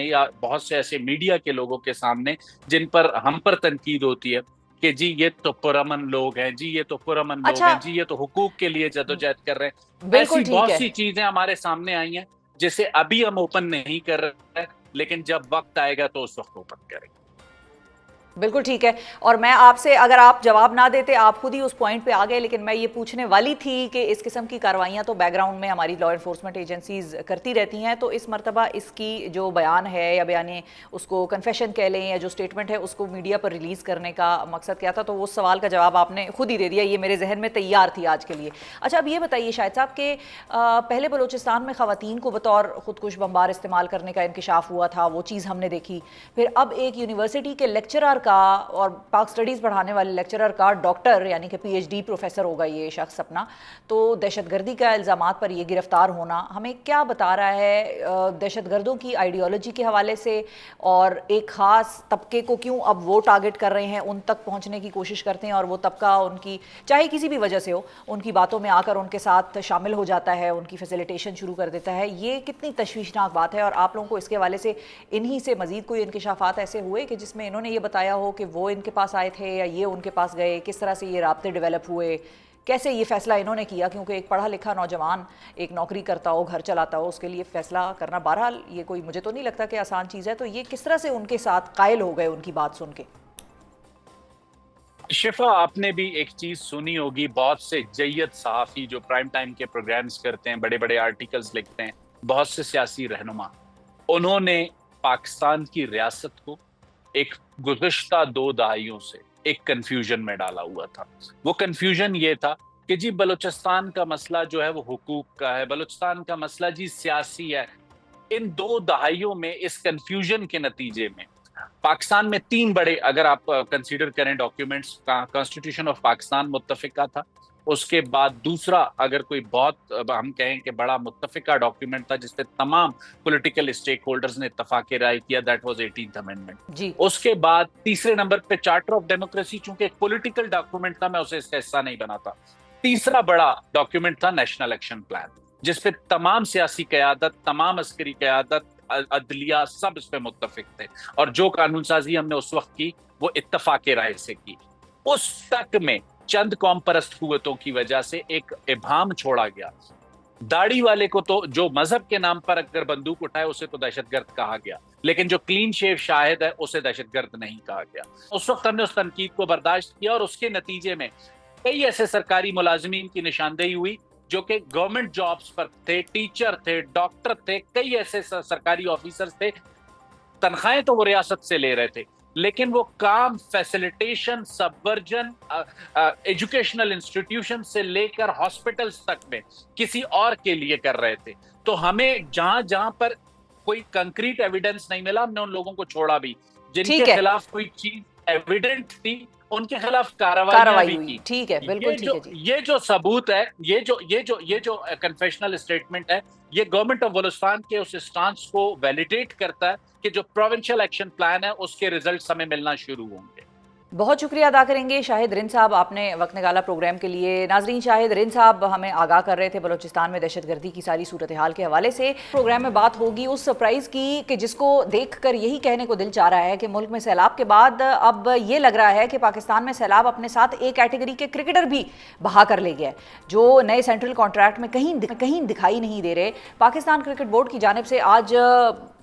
[SPEAKER 4] یا بہت سے ایسے میڈیا کے لوگوں کے سامنے جن پر ہم پر تنقید ہوتی ہے کہ جی یہ تو پرامن لوگ ہیں, جی یہ تو پرامن لوگ ہیں, جی یہ تو حقوق کے لیے جدوجہد کر رہے ہیں, ایسی بہت سی چیزیں ہمارے سامنے آئی ہیں جسے ابھی ہم اوپن نہیں کر رہے ہیں, لیکن جب وقت آئے گا تو اس وقت اوپن کریں گے.
[SPEAKER 2] بالکل ٹھیک ہے. اور میں آپ سے, اگر آپ جواب نہ دیتے, آپ خود ہی اس پوائنٹ پہ آ گئے, لیکن میں یہ پوچھنے والی تھی کہ اس قسم کی کارروائیاں تو بیک گراؤنڈ میں ہماری لا انفورسمنٹ ایجنسیز کرتی رہتی ہیں, تو اس مرتبہ اس کی جو بیان ہے یا بیانے اس کو کنفیشن کہہ لیں یا جو اسٹیٹمنٹ ہے اس کو میڈیا پر ریلیز کرنے کا مقصد کیا تھا, تو وہ سوال کا جواب آپ نے خود ہی دے دیا, یہ میرے ذہن میں تیار تھی آج کے لیے. اچھا, اب یہ بتائیے شاہد صاحب کہ پہلے بلوچستان میں خواتین کو بطور خودکش بمبار استعمال کرنے کا انکشاف ہوا تھا, وہ چیز ہم نے دیکھی. پھر اب ایک یونیورسٹی کے لیکچرر کا, اور پاک سٹڈیز پڑھانے والے لیکچرر کا, ڈاکٹر یعنی کہ پی ایچ ڈی پروفیسر ہوگا یہ شخص اپنا, تو دہشت گردی کا الزامات پر یہ گرفتار ہونا ہمیں کیا بتا رہا ہے دہشت گردوں کی آئیڈیالوجی کے حوالے سے, اور ایک خاص طبقے کو کیوں اب وہ ٹارگٹ کر رہے ہیں, ان تک پہنچنے کی کوشش کرتے ہیں, اور وہ طبقہ ان کی چاہے کسی بھی وجہ سے ہو ان کی باتوں میں آ کر ان کے ساتھ شامل ہو جاتا ہے, ان کی فیسیلیٹیشن شروع کر دیتا ہے. یہ کتنی تشویشناک بات ہے, اور آپ لوگوں کو اس کے حوالے سے انہی سے مزید کوئی انکشافات ایسے ہوئے کہ جس میں انہوں نے یہ بتایا ہو کہ وہ ان کے پاس آئے تھے یا یہ ان کے پاس گئے, کس طرح سے یہ رابطے ڈیولپ ہوئے, کیسے یہ فیصلہ انہوں نے کیا؟ کیونکہ ایک پڑھا لکھا نوجوان ایک نوکری کرتا ہو, گھر چلاتا ہو, اس کے لیے فیصلہ کرنا بہرحال یہ کوئی مجھے تو نہیں لگتا کہ آسان چیز ہے. تو یہ کس طرح سے ان کے ساتھ قائل ہو گئے ان کی بات سن کے؟
[SPEAKER 4] شفا, آپ نے بھی ایک چیز سنی ہوگی, بہت سے جید صحافی جو پرائم ٹائم کے پروگرامز کرتے ہیں, بڑے بڑے آرٹیکلز لکھتے ہیں, بہت سے سیاسی رہنما, انہوں نے پاکستان کی ریاست کو ایک گزشتہ 2 دہائیوں سے ایک کنفیوژن میں ڈالا ہوا تھا. وہ کنفیوژن یہ تھا کہ جی بلوچستان کا مسئلہ جو ہے وہ حقوق کا ہے, بلوچستان کا مسئلہ جی سیاسی ہے. ان 2 دہائیوں میں اس کنفیوژن کے نتیجے میں پاکستان میں 3 بڑے, اگر آپ کنسیڈر کریں ڈاکیومنٹس, کانسٹیٹیوشن آف پاکستان متفقہ تھا, اس کے بعد دوسرا اگر کوئی بہت ہم کہیں کہ بڑا متفقہ ڈاکیومنٹ تھا جس پہ تمام پولیٹیکل اسٹیک ہولڈرز نے اتفاق رائے کیا, دیٹ واز 18th امینڈمنٹ.
[SPEAKER 2] جی.
[SPEAKER 4] اس کے بعد تیسرے نمبر پہ چارٹر آف ڈیموکریسی, چونکہ ایک پولیٹیکل ڈاکیومنٹ تھا, میں اسے اس کا حصہ نہیں بناتا. تیسرا بڑا ڈاکیومنٹ تھا نیشنل ایکشن پلان, جس پہ تمام سیاسی قیادت, تمام عسکری قیادت, عدلیہ, سب اس پہ متفق تھے, اور جو قانون سازی ہم نے اس وقت کی وہ اتفاق رائے سے کی. اس تک میں چند قوم پرست قوتوں کی وجہ سے ایک ابہام چھوڑا گیا. داڑھی والے کو تو جو مذہب کے نام پر اگر بندوق اٹھائے اسے تو دہشت گرد کہا گیا, لیکن جو کلین شیو شاہد ہے اسے دہشت گرد نہیں کہا گیا. اس وقت ہم نے اس تنقید کو برداشت کیا, اور اس کے نتیجے میں کئی ایسے سرکاری ملازمین کی نشاندہی ہوئی جو کہ گورنمنٹ جابز پر تھے, ٹیچر تھے, ڈاکٹر تھے, کئی ایسے سرکاری آفیسرز تھے, تنخواہیں تو وہ ریاست سے لے رہے تھے, لیکن وہ کام فیسیلیٹیشن, سبورجن, ایجوکیشنل انسٹیٹیوشن سے لے کر ہاسپٹلز تک میں کسی اور کے لیے کر رہے تھے. تو ہمیں جہاں پر کوئی کنکریٹ ایویڈنس نہیں ملا, ہم نے ان لوگوں کو چھوڑا بھی. جن کے خلاف کوئی چیز ایویڈنٹ تھی ان کے خلاف کارروائی بھی کی.
[SPEAKER 2] ٹھیک ہے, بالکل ٹھیک ہے جی.
[SPEAKER 4] یہ جو ثبوت ہے, یہ جو کنفیشنل اسٹیٹمنٹ ہے, یہ گورنمنٹ آف بلوچستان کے اس اسٹانس کو ویلیڈیٹ کرتا ہے کہ جو پروونشل ایکشن پلان ہے اس کے ریزلٹس ہمیں ملنا شروع ہوں گے.
[SPEAKER 2] بہت شکریہ ادا کریں گے شاہد رند صاحب, آپ نے وقت نکالا پروگرام کے لیے. ناظرین, شاہد رند صاحب ہمیں آگاہ کر رہے تھے بلوچستان میں دہشت گردی کی ساری صورتحال کے حوالے سے. پروگرام میں بات ہوگی اس سرپرائز کی کہ جس کو دیکھ کر یہی کہنے کو دل چاہ رہا ہے کہ ملک میں سیلاب کے بعد اب یہ لگ رہا ہے کہ پاکستان میں سیلاب اپنے ساتھ ایک کیٹیگری کے کرکٹر بھی بہا کر لے گیا ہے, جو نئے سینٹرل کانٹریکٹ میں کہیں دکھائی نہیں دے رہے. پاکستان کرکٹ بورڈ کی جانب سے آج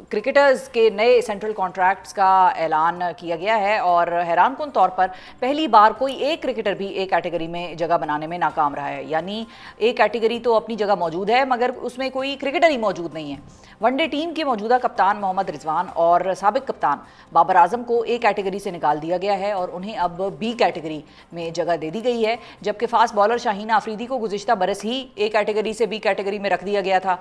[SPEAKER 2] کرکٹرز کے نئے سینٹرل کانٹریکٹس کا اعلان کیا گیا ہے, اور حیران کن طور پر پہلی بار کوئی ایک کرکٹر بھی ایک کیٹیگری میں جگہ بنانے میں ناکام رہا ہے. یعنی ایک کیٹیگری تو اپنی جگہ موجود ہے مگر اس میں کوئی کرکٹر ہی موجود نہیں ہے. ون ڈے ٹیم کے موجودہ کپتان محمد رضوان اور سابق کپتان بابر اعظم کو ایک کیٹیگری سے نکال دیا گیا ہے, اور انہیں اب بی کیٹیگری میں جگہ دے دی گئی ہے, جبکہ فاسٹ بالر شاہین آفریدی کو گزشتہ برس ہی ایک کیٹیگری سے بی کیٹیگری میں رکھ دیا گیا تھا.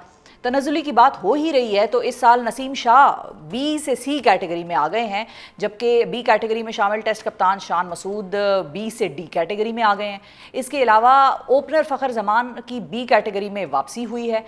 [SPEAKER 2] تنزلی کی بات ہو ہی رہی ہے تو اس سال نسیم شاہ بی سے سی کیٹیگری میں آ گئے ہیں, جبکہ بی کیٹیگری میں شامل ٹیسٹ کپتان شان مسعود بی سے ڈی کیٹیگری میں آ گئے ہیں. اس کے علاوہ اوپنر فخر زمان کی بی کیٹیگری میں واپسی ہوئی ہے,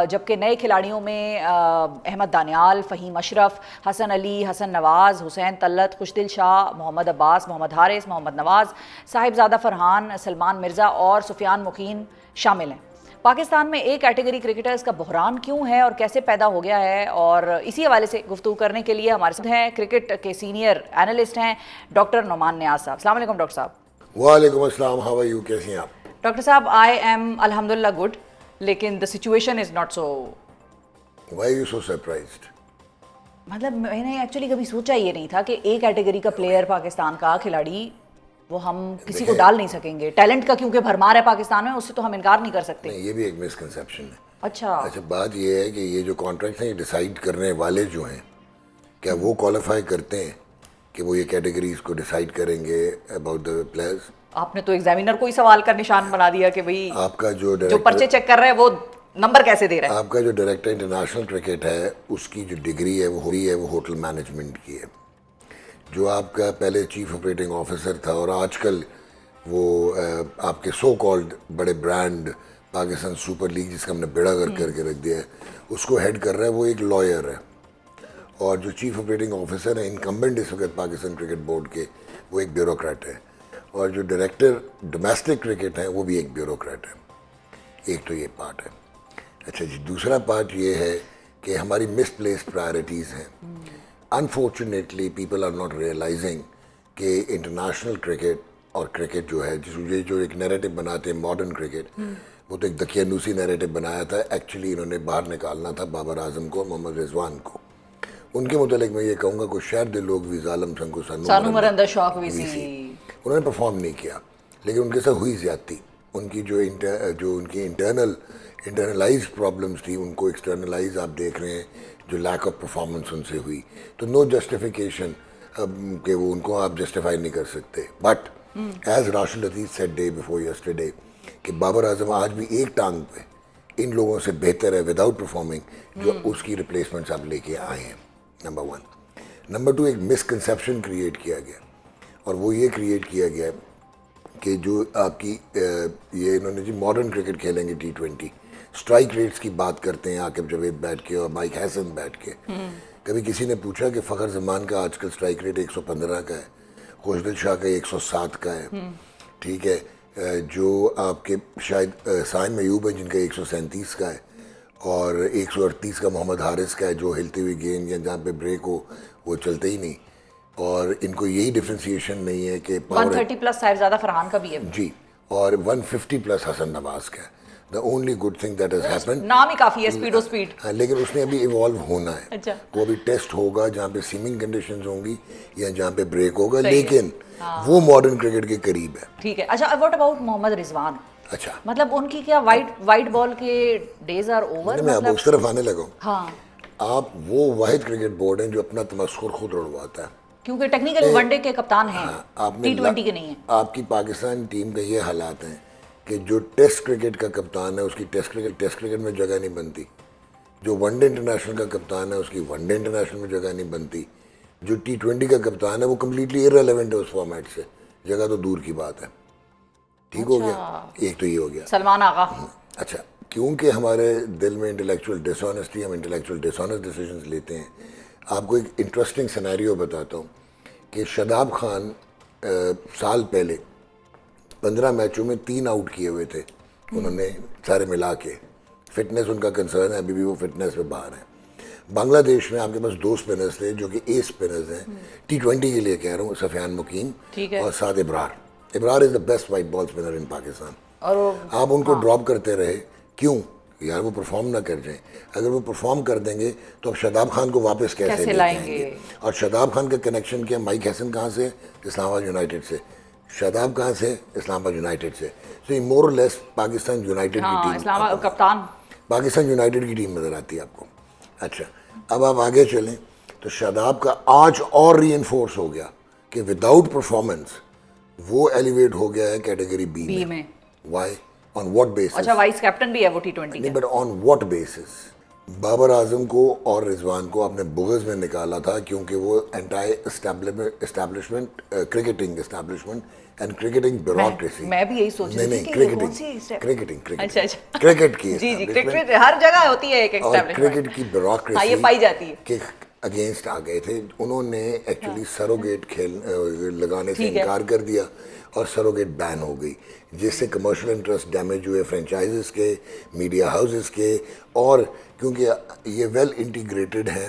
[SPEAKER 2] جبکہ نئے کھلاڑیوں میں احمد دانیال, فہیم اشرف, حسن علی, حسن نواز, حسین طلت, خوشدل شاہ, محمد عباس, محمد حارث, محمد نواز, صاحبزادہ فرحان, سلمان مرزا اور سفیان مقیم شامل ہیں. پاکستان میں ایک کیٹیگری کرکٹرز کا بحران کیوں ہے اور کیسے پیدا ہو گیا ہے, اور اسی حوالے سے گفتگو کرنے کے لیے ہمارے ساتھ ہیں کرکٹ کے سینئر اینالسٹ ہیں ڈاکٹر نعمان نیاز صاحب. السلام علیکم ڈاکٹر صاحب.
[SPEAKER 5] وعلیکم السلام, ہاؤ آر یو, کیسے ہیں آپ؟
[SPEAKER 2] ڈاکٹر صاحب, آئی ایم الحمدللہ گڈ, لیکن the situation is not so.
[SPEAKER 5] Why are you so surprised?
[SPEAKER 2] مطلب میں نے ایکچولی کبھی سوچا یہ نہیں تھا کہ ایک کیٹیگری کا پلیئر پاکستان کا کھلاڑی وہ ہم کسی کو ڈال نہیں سکیں گے. ٹیلنٹ کا کیونکہ بھرمار ہے پاکستان میں, اس سے تو ہم انکار نہیں کر سکتے.
[SPEAKER 5] یہ بھی ایک مسکنسیپشن ہے.
[SPEAKER 2] اچھا
[SPEAKER 5] بات یہ ہے کہ یہ جو کانٹریکٹ ہیں یہ ڈیسائیڈ کرنے والے جو ہیں کیا وہ کوالیفائی کرتے ہیں کہ وہ یہ کیٹیگریز کو ڈیسائیڈ کریں گے اباؤٹ دا پلیئرز.
[SPEAKER 2] آپ نے تو ایگزامینر کو ہی سوال کا نشان بنا دیا کہ بھئی
[SPEAKER 5] آپ کا جو
[SPEAKER 2] پرچے چیک کر رہا ہے وہ نمبر کیسے دے رہا ہے.
[SPEAKER 5] آپ کا جو ڈائریکٹر انٹرنیشنل کرکٹ ہے اس کی جو ڈگری ہے وہ ہوٹل مینجمنٹ کی ہے. جو آپ کا پہلے چیف آپریٹنگ آفیسر تھا اور آج کل وہ آپ کے سو کالڈ بڑے برانڈ پاکستان سپر لیگ جس کا ہم نے بیڑا کر کے رکھ دیا ہے اس کو ہیڈ کر رہا ہے وہ ایک لائر ہے. اور جو چیف آپریٹنگ آفیسر ہیں انکمبنٹ اس وقت پاکستان کرکٹ بورڈ کے وہ ایک بیوروکریٹ ہے. اور جو ڈائریکٹر ڈومیسٹک کرکٹ ہیں وہ بھی ایک بیوروکریٹ ہے. ایک تو یہ پارٹ ہے. اچھا جی, دوسرا پارٹ یہ ہے کہ ہماری مس پلیسڈ پرائرٹیز ہیں. Unfortunately people are not realising کہ انٹرنیشنل کرکٹ اور کرکٹ جو ہے یہ جو ایک نیریٹو بناتے ہیں ماڈرن کرکٹ وہ تو ایک دقیانوسی نیریٹو بنایا تھا. ایکچولی انہوں نے باہر نکالنا تھا بابر اعظم کو, محمد رضوان کو. ان کے متعلق میں یہ کہوں گا کہ شاید دے لوگ بھی ظالم سنگو
[SPEAKER 2] سانو مرندہ شوق بھی سی
[SPEAKER 5] انہوں نے پرفارم نہیں کیا لیکن ان کے ساتھ ہوئی زیادتی. ان کی جو ان کی انٹرنلائز پرابلمس تھی ان کو ایکسٹرنلائز آپ دیکھ رہے ہیں جو لیک آف پرفارمنس ان سے ہوئی. تو نو جسٹیفیکیشن کہ وہ ان کو آپ جسٹیفائی نہیں کر سکتے. But as Rashid Latif said day before yesterday کہ بابر اعظم آج بھی ایک ٹانگ پہ ان لوگوں سے بہتر ہے وداؤٹ پرفارمنگ جو اس کی ریپلیسمنٹس آپ لے کے آئے ہیں. نمبر 1. نمبر 2 ایک مسکنسیپشن کریٹ کیا گیا اور وہ یہ کریٹ کیا گیا کہ جو آپ کی یہ انہوں نے جی ماڈرن کرکٹ کھیلیں گے T20 اسٹرائک ریٹس کی بات کرتے ہیں عاقب جاوید بیٹھ کے اور مائک ہیسن بیٹھ کے. کبھی کسی نے پوچھا کہ فخر زمان کا آج کل اسٹرائک ریٹ 115 کا ہے, خوشدل شاہ کا 107 کا ہے, ٹھیک ہے, جو آپ کے شاید سائم ایوب ہیں جن کا 137 کا ہے اور 138 کا محمد حارث کا ہے جو ہلتی ہوئی گیند یا جہاں پہ بریک ہو وہ چلتے ہی نہیں. اور ان کو یہی ڈفرینسیشن نہیں ہے کہ
[SPEAKER 2] 130 پلس صاحبزادہ فرحان کا بھی ہے
[SPEAKER 5] جی اور 150 پلس حسن نواز کا ہے. The only good thing that has happened
[SPEAKER 2] نام ہی کافی ہے اسپیڈ
[SPEAKER 5] لیکن اس نے ابھی ایوالو ہونا ہے.
[SPEAKER 2] اچھا
[SPEAKER 5] وہ ابھی ٹیسٹ ہوگا جہاں پہ سیمنگ کنڈیشنز ہوں گی یا جہاں پہ بریک ہوگا لیکن وہ ماڈرن کرکٹ کے قریب ہے.
[SPEAKER 2] ٹھیک ہے. اچھا واٹ اباؤٹ محمد رضوان؟
[SPEAKER 5] اچھا
[SPEAKER 2] مطلب ان کی کیا وائٹ بال کے ڈیز آر اوور؟
[SPEAKER 5] میں اب اس طرف آنے لگا ہوں.
[SPEAKER 2] ہاں
[SPEAKER 5] آپ وہ واحد کرکٹ بورڈ ہیں جو اپنا تمسخر خود اڑواتا ہے
[SPEAKER 2] کیونکہ ٹیکنیکل ون ڈے کے کپتان ہیں, T20 کے نہیں ہیں.
[SPEAKER 5] آپ کی پاکستان ٹیم کا یہ حالات ہیں کہ جو ٹیسٹ کرکٹ کا کپتان ہے اس کی ٹیسٹ کرکٹ میں جگہ نہیں بنتی. جو ون ڈے انٹرنیشنل کا کپتان ہے اس کی ون ڈے انٹرنیشنل میں جگہ نہیں بنتی. جو T20 کا کپتان ہے وہ کمپلیٹلی ارریلیونٹ ہے اس فارمیٹ سے, جگہ تو دور کی بات ہے. ٹھیک ہو گیا, ایک تو یہ ہو گیا.
[SPEAKER 2] سلمان آغا
[SPEAKER 5] اچھا کیونکہ ہمارے دل میں انٹلیکچوئل ڈس آنیسٹی, ہم انٹلیکچوئل ڈس آنیسٹ ڈیسیجنس لیتے ہیں. آپ کو ایک انٹرسٹنگ سینیریو بتاتا ہوں کہ شاداب خان سال پہلے 15 میچوں میں 3 آؤٹ کیے ہوئے تھے انہوں نے سارے ملا کے. فٹنس ان کا کنسرن ہے, ابھی بھی وہ فٹنس پہ باہر ہیں. بنگلہ دیش میں آپ کے پاس 2 اسپنرز تھے جو کہ اے اسپنرز ہیں T20 کے لیے کہہ رہا ہوں, سفیان مقیم اور Saad Abrar. Abrar is the best white ball spinner in Pakistan. آپ ان کو ڈراپ کرتے رہے کیوں یار؟ وہ پرفارم نہ کر جائیں. اگر وہ پرفارم کر دیں گے تو اب شاداب خان کو واپس کیسے لائیں گے؟ اور شاداب خان کا کنیکشن کیا؟ مائک ہیسن کہاں سے؟ اسلام آباد یونائٹیڈ سے. شاداب کہاں سے؟ اسلام آباد یونائٹیڈ سے. سو یہ مور اور لیس پاکستان یونائٹیڈ کی ٹیم,
[SPEAKER 2] اسلام آباد کپتان
[SPEAKER 5] پاکستان یونائٹیڈ کی ٹیم نظر آتی ہے آپ کو. اچھا اب آپ آگے چلیں تو شاداب کا آج اور ری انفورس ہو گیا کہ وداؤٹ پرفارمنس وہ ایلیویٹ ہو گیا ہے کیٹیگری بی میں. وائی؟ On what basis?
[SPEAKER 2] اچھا وائس کیپٹن بھی ہے وہ T20
[SPEAKER 5] نہیں, but on what basis? Babar Azam کو اور رضوان کو آپ نے بغض میں نکالا تھا کیونکہ وہ anti establishment cricketing establishment and cricketing bureaucracy.
[SPEAKER 2] میں بھی یہی سوچ رہی تھی کہ کون سی
[SPEAKER 5] کرکٹنگ
[SPEAKER 2] اچھا اچھا
[SPEAKER 5] کرکٹ کی
[SPEAKER 2] جی کرکٹ ہر جگہ ہوتی ہے ایک اسٹیبلشمنٹ,
[SPEAKER 5] کرکٹ کی بیوروکریسی
[SPEAKER 2] یہ پائی جاتی ہے
[SPEAKER 5] کہ اگینسٹ آ گئے تھے. انہوں نے ایکچولی سروگیٹ لگانے سے انکار کر دیا اور سروگیٹ بین ہو گئی جس سے کمرشل انٹرسٹ ڈیمیج ہوئے فرینچائزز کے, میڈیا ہاؤسز کے. اور کیونکہ یہ ویل انٹیگریٹڈ ہیں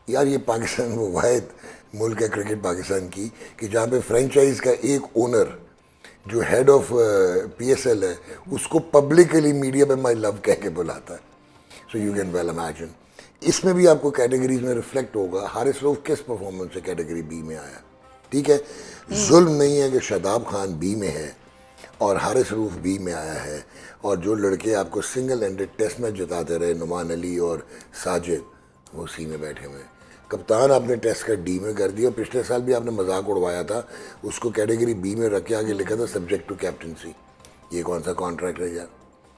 [SPEAKER 5] یار, یہ پاکستان وہ واحد ملک ہے کرکٹ پاکستان کی کہ جہاں پہ فرینچائز کا ایک اونر جو ہیڈ آف PSL ہے اس کو پبلکلی میڈیا پہ مائی لو کہہ کے بلاتا ہے. So you can well imagine اس میں بھی آپ کو کیٹیگریز میں ریفلیکٹ ہوگا حارث رؤف کس پرفارمنس سے کیٹیگری بی میں آیا. ٹھیک ہے, ظلم نہیں ہے کہ شاداب خان بی میں ہے اور حارث رؤف بی میں آیا ہے, اور جو لڑکے آپ کو سنگل ہینڈڈ ٹیسٹ میں جتاتے رہے نعمان علی اور ساجد وہ سی میں بیٹھے ہوئے ہیں. کپتان آپ نے ٹیسٹ کا ڈی میں کر دیا, اور پچھلے سال بھی آپ نے مذاق اڑوایا تھا, اس کو کیٹیگری بی میں رکھ کے آگے لکھا تھا سبجیکٹ ٹو کیپٹنسی. یہ کون سا کانٹریکٹ ہے یار؟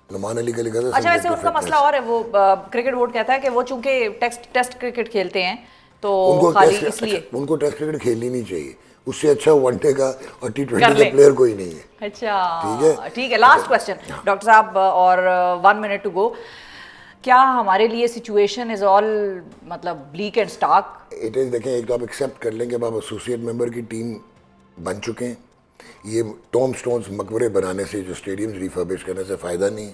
[SPEAKER 5] نعمان علی کا لکھا تھا.
[SPEAKER 2] اچھا ویسے ان کا مسئلہ اور ہے, وہ کرکٹ بورڈ کہتا ہے کہ وہ چونکہ ٹیسٹ کرکٹ کھیلتے ہیں تو خالی اس لیے
[SPEAKER 5] ان کو ٹیسٹ کرکٹ کھیلنی نہیں چاہیے, اس سے اچھا ون ڈے کا اور T20 کا پلیئر کوئی نہیں ہے.
[SPEAKER 2] اچھا ٹھیک ہے. لاسٹ کوسچن ڈاکٹر صاحب, اور 1 منٹ ٹو گو. کیا ہمارے لیے سچویشن از آل مطلب black and stark?
[SPEAKER 5] It is, دیکھیں ایک تو آپ ایکسیپٹ کر لیں کہ اب آپ ایسوسیٹ ممبر کی ٹیم بن چکے ہیں. یہ ٹام سٹونز مقبرے بنانے سے, جو اسٹیڈیمز ریفربش کرنے سے فائدہ نہیں ہے,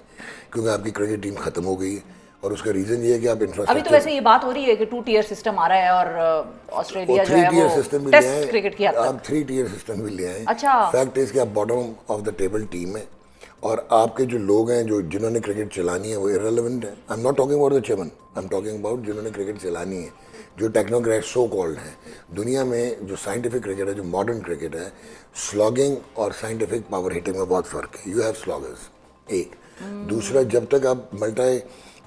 [SPEAKER 5] کیونکہ آپ کی کرکٹ ٹیم ختم ہو گئی ہے, اور اس کا ریزن یہ ہے کہ آپ انفراسٹرکچر.
[SPEAKER 2] ابھی تو ویسے یہ بات ہو رہی ہے کہ 2 ٹیئر سسٹم آ رہا ہے, اور آسٹریلیا جو ہے وہ ٹیسٹ کرکٹ کی حد تک
[SPEAKER 5] آپ 3 ٹیئر سسٹم بھی لے آئیں.
[SPEAKER 2] اچھا
[SPEAKER 5] فیکٹ از کہ آپ bottom of the table team ہے, اور آپ کے جو لوگ ہیں جنہوں نے کرکٹ چلانی ہے وہ irrelevant ہے. I am not talking about the chairman, I am talking about جنہوں نے کرکٹ چلانی ہے, جو ٹیکنوکریٹ سو کالڈ ہیں. دنیا میں جو سائنٹیفک کرکٹ ہے, جو ماڈرن کرکٹ ہے, سلاگنگ اور سائنٹیفک پاور ہٹنگ میں بہت فرق ہے. یو ہیو سلاگرز, ایک. دوسرا, جب تک آپ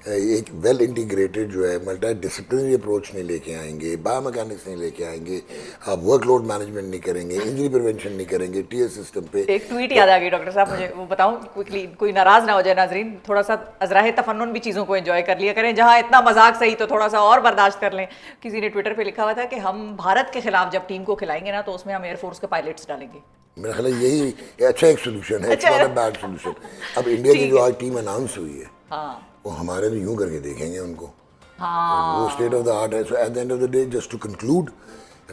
[SPEAKER 5] ایک ویل انٹیگریٹڈ جو ہے ملٹی ڈسپلنری اپروچ نہیں لے کے آئیں گے, بایو میکینکس نہیں لے کے آئیں گے, آپ ورک لوڈ مینجمنٹ نہیں کریں گے, انجری پریونشن نہیں کریں گے, ٹیئر سسٹم پہ.
[SPEAKER 2] ایک ٹویٹ یاد آ گئی ڈاکٹر صاحب مجھے, وہ بتاؤں کوئکلی, کوئی ناراض نہ ہو جائے ناظرین, تھوڑا سا ازراہ تفنن بھی چیزوں کو انجوائے کر لیا کریں, جہاں اتنا مذاق صحیح تو تھوڑا سا اور برداشت کر لیں. کسی نے ٹویٹر پہ لکھا ہوا تھا کہ ہم بھارت کے خلاف جب ٹیم کو کھلائیں گے نا تو اس میں ہم ایئر فورس کے پائلٹس ڈالیں گے.
[SPEAKER 5] میرا خیال ہے یہی اچھا ایک سولوشن ہے, it's not a bad solution. اب انڈیا کی جو آج ٹیم اناؤنس ہوئی ہے وہ ہمارے تو یوں کر کے دیکھیں گے ان کو, وہ اسٹیٹ آف دا آرٹ ہے. So at the end of the day, just to conclude,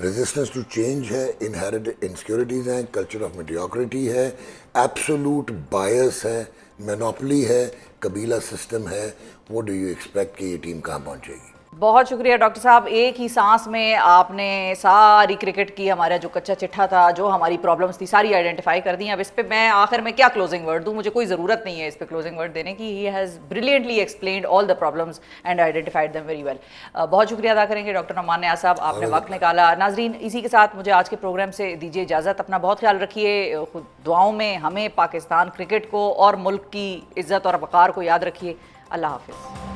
[SPEAKER 5] resistance to change ہے, انہیرنٹ انسیکیورٹیز ہیں, کلچر آف میڈیوکریٹی ہے, ایبسولوٹ بائس ہے, مینوپلی ہے, قبیلہ سسٹم ہے. واٹ ڈو یو ایکسپیکٹ کہ یہ ٹیم کہاں پہنچے گی؟
[SPEAKER 2] بہت شکریہ ڈاکٹر صاحب. ایک ہی سانس میں آپ نے ساری کرکٹ کی ہمارا جو کچا چٹھا تھا, جو ہماری پرابلمس تھی, ساری آئیڈینٹیفائی کر دی. اب اس پہ میں آخر میں کیا کلوزنگ ورڈ دوں, مجھے کوئی ضرورت نہیں ہے اس پہ کلوزنگ ورڈ دینے کی. He has brilliantly explained all the problems and identified them very well. بہت شکریہ ادا کریں گے ڈاکٹر نعمان نیاز صاحب, آپ نے وقت نکالا. ناظرین, اسی کے ساتھ مجھے آج کے پروگرام سے دیجیے اجازت. اپنا بہت خیال رکھیے, خود دعاؤں میں ہمیں, پاکستان کرکٹ کو اور ملک کی عزت اور وقار کو یاد رکھیے. اللہ حافظ.